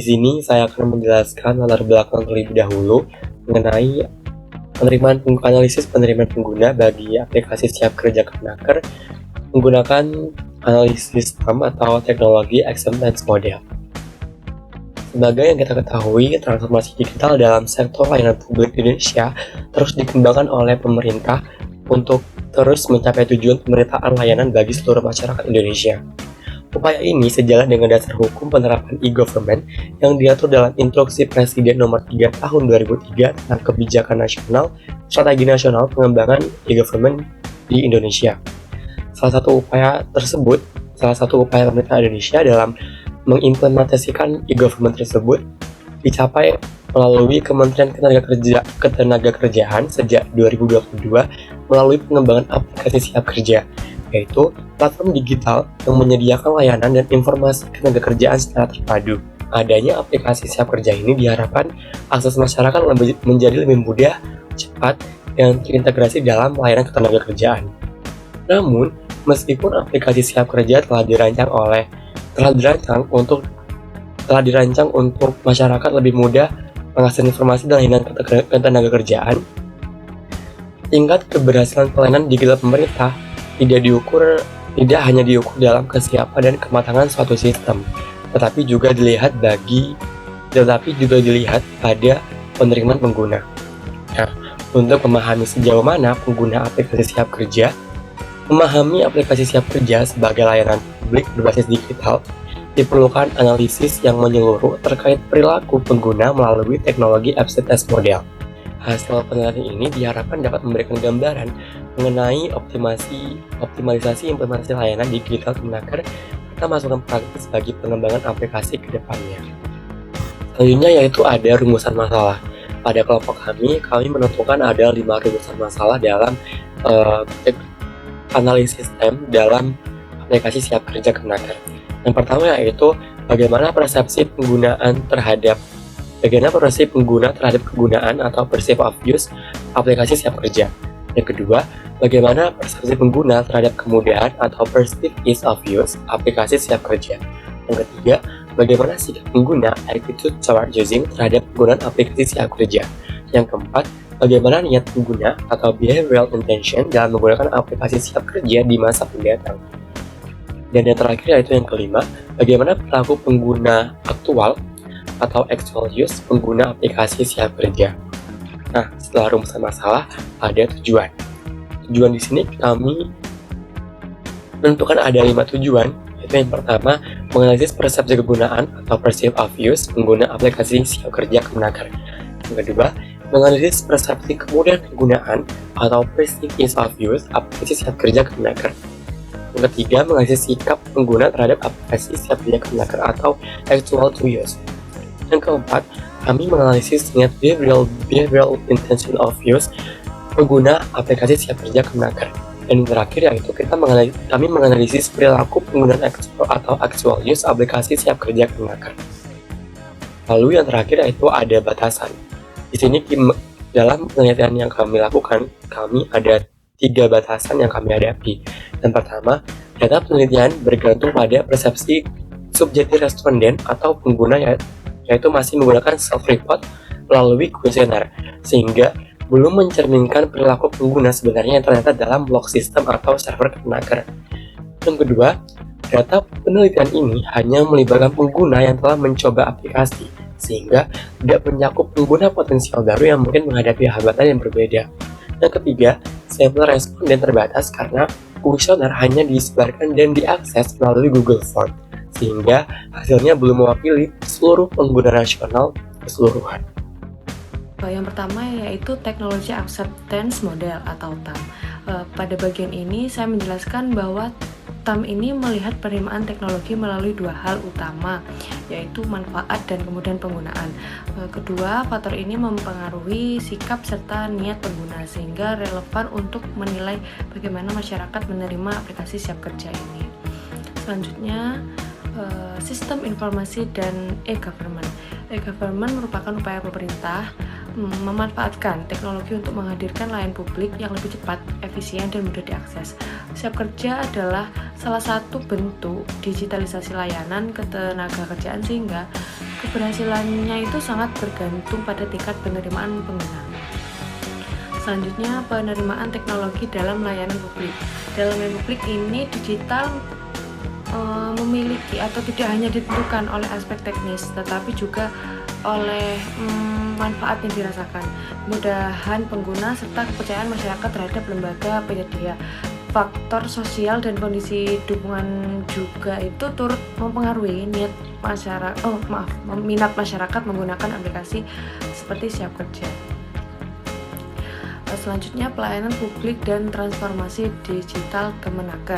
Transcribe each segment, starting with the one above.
sini saya akan menjelaskan latar belakang terlebih dahulu mengenai analisis penerimaan pengguna bagi aplikasi Siap Kerja Kemnaker menggunakan analisis TAM atau teknologi acceptance model. Sebagai yang kita ketahui, transformasi digital dalam sektor layanan publik di Indonesia terus dikembangkan oleh pemerintah untuk terus mencapai tujuan pemerataan layanan bagi seluruh masyarakat Indonesia. Upaya ini sejalan dengan dasar hukum penerapan e-government yang diatur dalam Instruksi Presiden Nomor 3 Tahun 2003 tentang Kebijakan Nasional Strategi Nasional Pengembangan e-Government di Indonesia. Salah satu upaya pemerintah Indonesia dalam mengimplementasikan e-government tersebut dicapai melalui Kementerian Ketenagakerjaan sejak 2022 melalui pengembangan aplikasi Siap Kerja, yaitu platform digital yang menyediakan layanan dan informasi ketenagakerjaan secara terpadu. Adanya aplikasi Siap Kerja ini diharapkan akses masyarakat menjadi lebih mudah, cepat, dan terintegrasi dalam layanan ketenagakerjaan. Namun, meskipun aplikasi Siap Kerja telah dirancang untuk masyarakat lebih mudah mengakses informasi dan layanan ketenagakerjaan, tingkat keberhasilan pelayanan digital pemerintah tidak hanya diukur dalam kesiapan dan kematangan suatu sistem, tetapi juga dilihat pada penerimaan pengguna. Nah, untuk memahami sejauh mana pengguna aplikasi Siap Kerja memahami aplikasi Siap Kerja sebagai layanan publik berbasis digital, diperlukan analisis yang menyeluruh terkait perilaku pengguna melalui teknologi acceptance model. Hasil penelitian ini diharapkan dapat memberikan gambaran mengenai optimalisasi implementasi layanan digital Kemnaker serta masukan praktis bagi pengembangan aplikasi ke depannya. Selanjutnya yaitu ada rumusan masalah. Pada kelompok kami menentukan ada 5 rumusan masalah dalam analisis TAM dalam aplikasi Siap Kerja Kemnaker. Yang pertama yaitu bagaimana persepsi pengguna terhadap kegunaan atau perceived of use aplikasi Siap Kerja. Yang kedua, bagaimana persepsi pengguna terhadap kemudahan atau perceived ease of use aplikasi Siap Kerja. Yang ketiga, bagaimana sikap pengguna attitude toward using terhadap penggunaan aplikasi Siap Kerja. Yang keempat, bagaimana niat pengguna atau behavioral intention dalam menggunakan aplikasi Siap Kerja di masa mendatang. Dan yang terakhir yaitu yang kelima, bagaimana perilaku pengguna aktual atau actual use pengguna aplikasi Siap Kerja. Nah, setelah rumusan masalah, ada tujuan. Tujuan di sini kami menentukan ada 5 tujuan, yaitu yang pertama, menganalisis persepsi kegunaan atau perceived of use pengguna aplikasi Siap Kerja Kemnaker. Yang kedua, menganalisis persepsi kemudahan penggunaan atau perceived ease of use aplikasi Siap Kerja Kemnaker. Yang ketiga, menganalisis sikap pengguna terhadap aplikasi Siap Kerja Kemnaker atau actual to use. Yang keempat, kami menganalisis niat behavioral intention of use pengguna aplikasi Siap Kerja Kemnaker. Dan yang terakhir yaitu kami menganalisis perilaku penggunaan actual use aplikasi Siap Kerja Kemnaker. Lalu yang terakhir yaitu ada batasan. Di sini dalam penelitian yang kami lakukan, kami ada 3 batasan yang kami hadapi. Yang pertama, data penelitian bergantung pada persepsi subjektif responden atau pengguna yaitu masih menggunakan self-report melalui kuesioner, sehingga belum mencerminkan perilaku pengguna sebenarnya yang ternyata dalam log system atau server Kemnaker. Yang kedua, data penelitian ini hanya melibatkan pengguna yang telah mencoba aplikasi, sehingga tidak mencakup pengguna potensial baru yang mungkin menghadapi hambatan yang berbeda. Yang ketiga, sampel responden terbatas karena kuesioner hanya disebarkan dan diakses melalui Google Form, sehingga hasilnya belum mewakili seluruh pengguna nasional keseluruhan. Yang pertama yaitu Technology Acceptance Model atau TAM. Pada bagian ini saya menjelaskan bahwa TAM ini melihat penerimaan teknologi melalui 2 hal utama, yaitu manfaat dan kemudian penggunaan. Kedua, faktor ini mempengaruhi sikap serta niat pengguna sehingga relevan untuk menilai bagaimana masyarakat menerima aplikasi Siap Kerja ini. Selanjutnya, sistem informasi dan e-government. E-government merupakan upaya pemerintah memanfaatkan teknologi untuk menghadirkan layanan publik yang lebih cepat, efisien, dan mudah diakses. Siap Kerja adalah salah satu bentuk digitalisasi layanan ketenagakerjaan sehingga keberhasilannya itu sangat bergantung pada tingkat penerimaan pengguna. Selanjutnya, penerimaan teknologi dalam layanan publik. Dalam layanan publik ini digital memiliki atau tidak hanya ditentukan oleh aspek teknis, tetapi juga oleh manfaat yang dirasakan, kemudahan pengguna, serta kepercayaan masyarakat terhadap lembaga penyedia. Faktor sosial dan kondisi dukungan juga itu turut mempengaruhi minat masyarakat menggunakan aplikasi seperti Siap Kerja. Selanjutnya, pelayanan publik dan transformasi digital Kemenaker.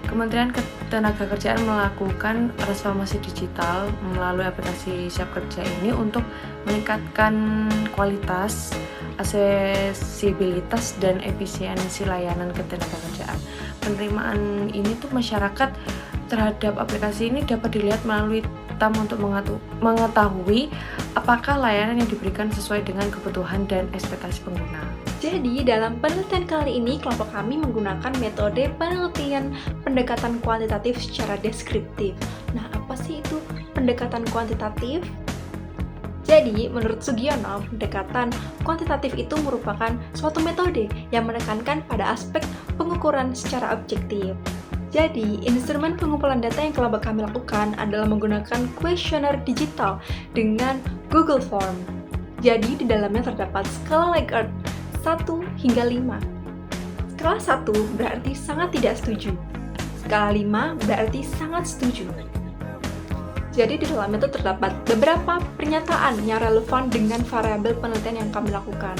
Kementerian Ketenagakerjaan melakukan transformasi digital melalui aplikasi Siap Kerja ini untuk meningkatkan kualitas, aksesibilitas, dan efisiensi layanan ketenagakerjaan. Penerimaan ini tuh masyarakat terhadap aplikasi ini dapat dilihat melalui TAM untuk mengetahui apakah layanan yang diberikan sesuai dengan kebutuhan dan ekspektasi pengguna. Jadi, dalam penelitian kali ini, kelompok kami menggunakan metode penelitian pendekatan kuantitatif secara deskriptif. Nah, apa sih itu pendekatan kuantitatif? Jadi, menurut Sugiono, pendekatan kuantitatif itu merupakan suatu metode yang menekankan pada aspek pengukuran secara objektif. Jadi, instrumen pengumpulan data yang kelompok kami lakukan adalah menggunakan kuesioner digital dengan Google Form. Jadi, di dalamnya terdapat skala Likert 1 hingga 5. Skala 1 berarti sangat tidak setuju. Skala 5 berarti sangat setuju. Jadi di dalamnya itu terdapat beberapa pernyataan yang relevan dengan variabel penelitian yang kami lakukan.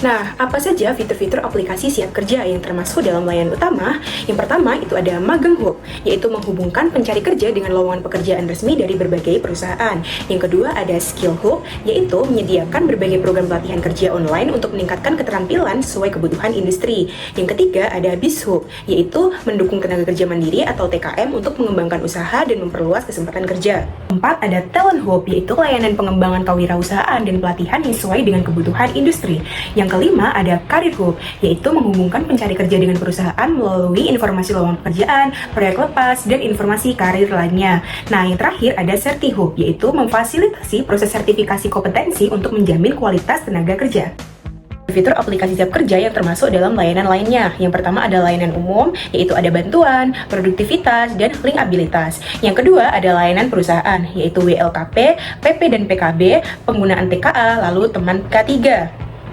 Nah, apa saja fitur-fitur aplikasi Siap Kerja yang termasuk dalam layanan utama? Yang pertama itu ada Magang Hub, yaitu menghubungkan pencari kerja dengan lowongan pekerjaan resmi dari berbagai perusahaan. Yang kedua ada Skill Hub, yaitu menyediakan berbagai program pelatihan kerja online untuk meningkatkan keterampilan sesuai kebutuhan industri. Yang ketiga ada Biz Hub, yaitu mendukung tenaga kerja mandiri atau TKM untuk mengembangkan usaha dan memperluas kesempatan kerja. Keempat ada Talent Hub, yaitu layanan pengembangan kewirausahaan dan pelatihan yang sesuai dengan kebutuhan industri. Yang kelima ada Career Hub, yaitu menghubungkan pencari kerja dengan perusahaan melalui informasi lowongan pekerjaan, proyek lepas, dan informasi karir lainnya. Nah, yang terakhir ada Certi Hub, yaitu memfasilitasi proses sertifikasi kompetensi untuk menjamin kualitas tenaga kerja. Fitur aplikasi Siap Kerja yang termasuk dalam layanan lainnya. Yang pertama ada layanan umum, yaitu ada bantuan, produktivitas, dan linkabilitas. Yang kedua ada layanan perusahaan, yaitu WLKP, PP dan PKB, penggunaan TKA, lalu teman K3.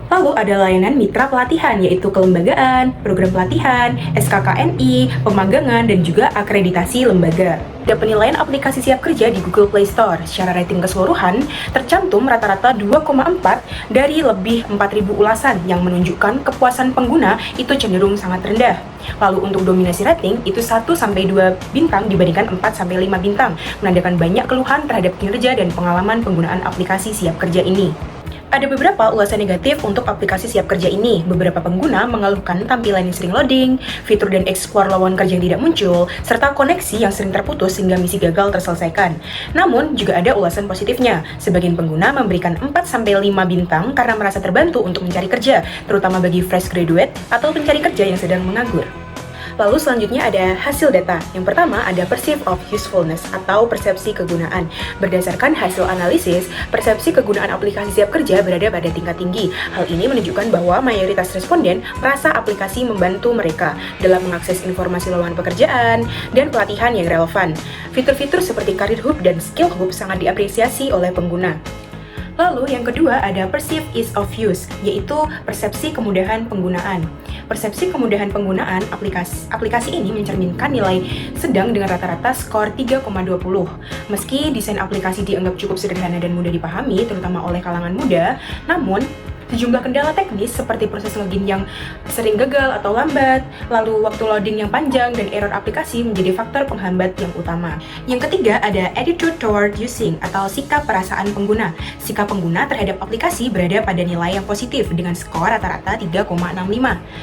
Lalu ada layanan mitra pelatihan, yaitu kelembagaan, program pelatihan, SKKNI, pemagangan, dan juga akreditasi lembaga. Ada penilaian aplikasi Siap Kerja di Google Play Store. Secara rating keseluruhan, tercantum rata-rata 2,4 dari lebih 4.000 ulasan yang menunjukkan kepuasan pengguna itu cenderung sangat rendah. Lalu untuk dominasi rating, itu 1-2 bintang dibandingkan 4-5 bintang, menandakan banyak keluhan terhadap kinerja dan pengalaman penggunaan aplikasi Siap Kerja ini. Ada beberapa ulasan negatif untuk aplikasi Siap Kerja ini. Beberapa pengguna mengeluhkan tampilan yang sering loading, fitur dan explore lowongan kerja yang tidak muncul, serta koneksi yang sering terputus sehingga misi gagal terselesaikan. Namun, juga ada ulasan positifnya. Sebagian pengguna memberikan 4-5 bintang karena merasa terbantu untuk mencari kerja, terutama bagi fresh graduate atau pencari kerja yang sedang menganggur. Lalu selanjutnya ada hasil data. Yang pertama ada perceive of usefulness atau persepsi kegunaan. Berdasarkan hasil analisis, persepsi kegunaan aplikasi Siap Kerja berada pada tingkat tinggi. Hal ini menunjukkan bahwa mayoritas responden merasa aplikasi membantu mereka dalam mengakses informasi lowongan pekerjaan dan pelatihan yang relevan. Fitur-fitur seperti Career Hub dan Skill Hub sangat diapresiasi oleh pengguna. Lalu yang kedua ada perceived ease of use, yaitu persepsi kemudahan penggunaan. Persepsi kemudahan penggunaan aplikasi ini mencerminkan nilai sedang dengan rata-rata skor 3,20. Meski desain aplikasi dianggap cukup sederhana dan mudah dipahami, terutama oleh kalangan muda, namun sejumlah kendala teknis seperti proses login yang sering gagal atau lambat, lalu waktu loading yang panjang, dan error aplikasi menjadi faktor penghambat yang utama. Yang ketiga ada attitude toward using atau sikap perasaan pengguna. Sikap pengguna terhadap aplikasi berada pada nilai yang positif dengan skor rata-rata 3,65.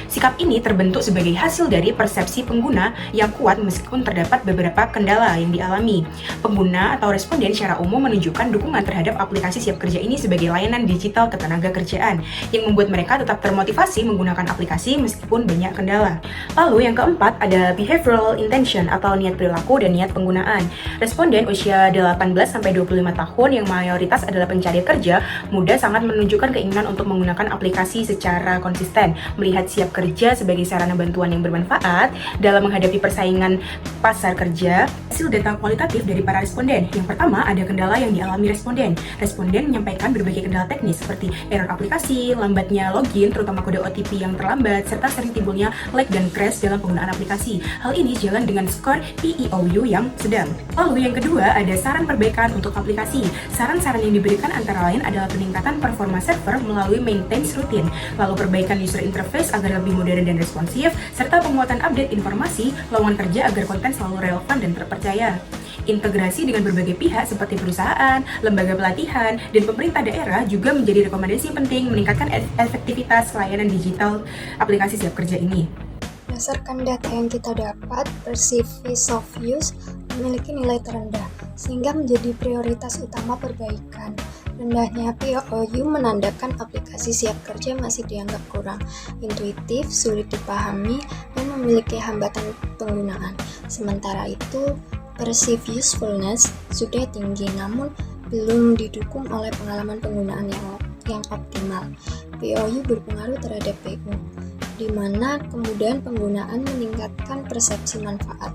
Sikap ini terbentuk sebagai hasil dari persepsi pengguna yang kuat meskipun terdapat beberapa kendala yang dialami. Pengguna atau responden secara umum menunjukkan dukungan terhadap aplikasi Siap Kerja ini sebagai layanan digital ketenaga kerjaan. pekerjaan, yang membuat mereka tetap termotivasi menggunakan aplikasi meskipun banyak kendala. Lalu yang keempat ada behavioral intention atau niat perilaku dan niat penggunaan. Responden usia 18-25 tahun yang mayoritas adalah pencari kerja muda sangat menunjukkan keinginan untuk menggunakan aplikasi secara konsisten, melihat Siap Kerja sebagai sarana bantuan yang bermanfaat dalam menghadapi persaingan pasar kerja. Hasil data kualitatif dari para responden. Yang pertama, ada kendala yang dialami responden. Responden menyampaikan berbagai kendala teknis seperti error aplikasi, lambatnya login, terutama kode OTP yang terlambat, serta sering timbulnya lag dan crash dalam penggunaan aplikasi. Hal ini sejalan dengan skor PEOU yang sedang. Lalu yang kedua, ada saran perbaikan untuk aplikasi. Saran-saran yang diberikan antara lain adalah peningkatan performa server melalui maintenance rutin, lalu perbaikan user interface agar lebih modern dan responsif, serta penguatan update informasi lowongan kerja agar konten selalu relevan dan terpercaya. Integrasi dengan berbagai pihak seperti perusahaan, lembaga pelatihan, dan pemerintah daerah juga menjadi rekomendasi penting meningkatkan efektivitas layanan digital aplikasi Siap Kerja ini. Berdasarkan data yang kita dapat, perceived ease of use memiliki nilai terendah, sehingga menjadi prioritas utama perbaikan. Rendahnya POU menandakan aplikasi Siap Kerja masih dianggap kurang intuitif, sulit dipahami, dan memiliki hambatan penggunaan. Sementara itu, perceived usefulness sudah tinggi, namun belum didukung oleh pengalaman penggunaan yang optimal. POU berpengaruh terhadap PU, di mana kemudahan penggunaan meningkatkan persepsi manfaat.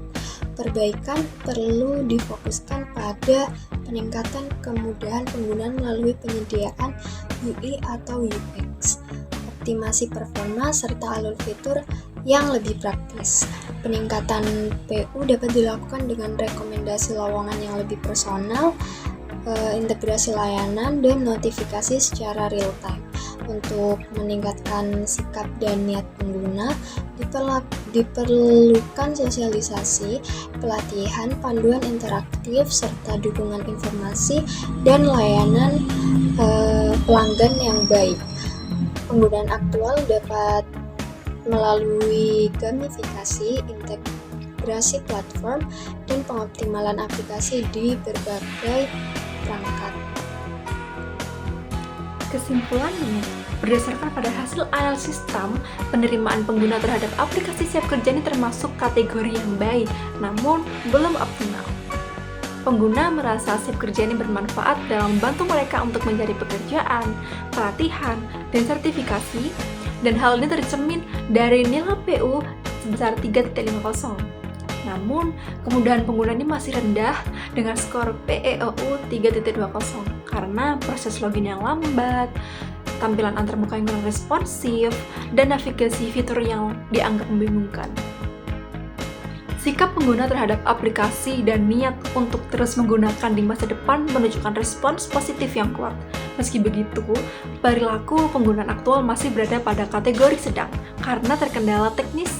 Perbaikan perlu difokuskan pada peningkatan kemudahan penggunaan melalui penyediaan UI atau UX, optimasi performa, serta alur fitur yang lebih praktis. Peningkatan PU dapat dilakukan dengan rekomendasi lowongan yang lebih personal, integrasi layanan, dan notifikasi secara real time. Untuk meningkatkan sikap dan niat pengguna, diperlukan sosialisasi, pelatihan, panduan interaktif, serta dukungan informasi dan layanan pelanggan yang baik. Penggunaan aktual dapat melalui gamifikasi, integrasi platform, dan pengoptimalan aplikasi di berbagai perangkat. Kesimpulannya, berdasarkan pada hasil analisis TAM, penerimaan pengguna terhadap aplikasi Siap Kerja ini termasuk kategori yang baik, namun belum optimal. Pengguna merasa Siap Kerja ini bermanfaat dalam membantu mereka untuk mencari pekerjaan, pelatihan, dan sertifikasi, dan hal ini tercermin dari nilai PU sebesar 3.50. Namun, kemudahan pengguna ini masih rendah dengan skor PEOU 3.20 karena proses login yang lambat, tampilan antarmuka yang kurang responsif, dan navigasi fitur yang dianggap membingungkan. Sikap pengguna terhadap aplikasi dan niat untuk terus menggunakan di masa depan menunjukkan respons positif yang kuat. Meski begitu, perilaku penggunaan aktual masih berada pada kategori sedang karena terkendala teknis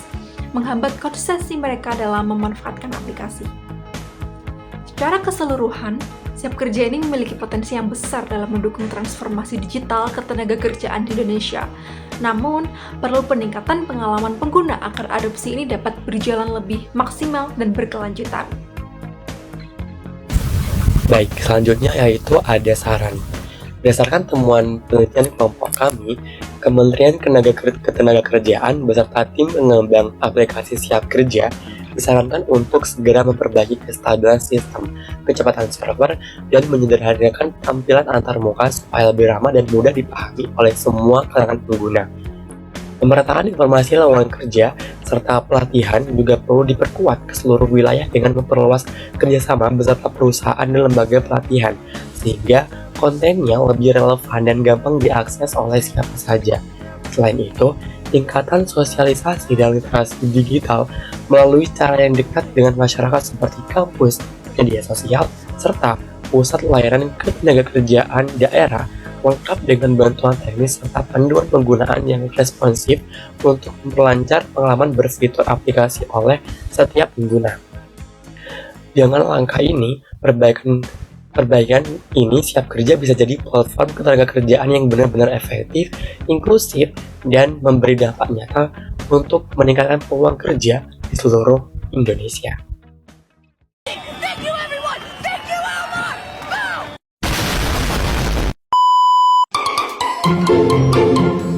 menghambat konsistensi mereka dalam memanfaatkan aplikasi. Secara keseluruhan, Siap Kerja ini memiliki potensi yang besar dalam mendukung transformasi digital ketenagakerjaan di Indonesia. Namun, perlu peningkatan pengalaman pengguna agar adopsi ini dapat berjalan lebih maksimal dan berkelanjutan. Baik, selanjutnya yaitu ada saran. Berdasarkan temuan penelitian kelompok kami, Kementerian Ketenagakerjaan beserta tim pengembang aplikasi Siap Kerja disarankan untuk segera memperbaiki kestabilan sistem, kecepatan server, dan menyederhanakan tampilan antarmuka supaya lebih ramah dan mudah dipahami oleh semua kalangan pengguna. Pemerataan informasi lowongan kerja serta pelatihan juga perlu diperkuat ke seluruh wilayah dengan memperluas kerjasama beserta perusahaan dan lembaga pelatihan, sehingga kontennya lebih relevan dan gampang diakses oleh siapa saja. Selain itu, tingkatan sosialisasi dan literasi digital melalui cara yang dekat dengan masyarakat seperti kampus, media sosial, serta pusat layanan ketenagakerjaan daerah lengkap dengan bantuan teknis serta panduan penggunaan yang responsif untuk memperlancar pengalaman berfitur aplikasi oleh setiap pengguna. Dengan langkah ini, perbaikan ini Siap Kerja bisa jadi platform ketenagakerjaan yang benar-benar efektif, inklusif, dan memberi dampak nyata untuk meningkatkan peluang kerja di seluruh Indonesia. Thank you.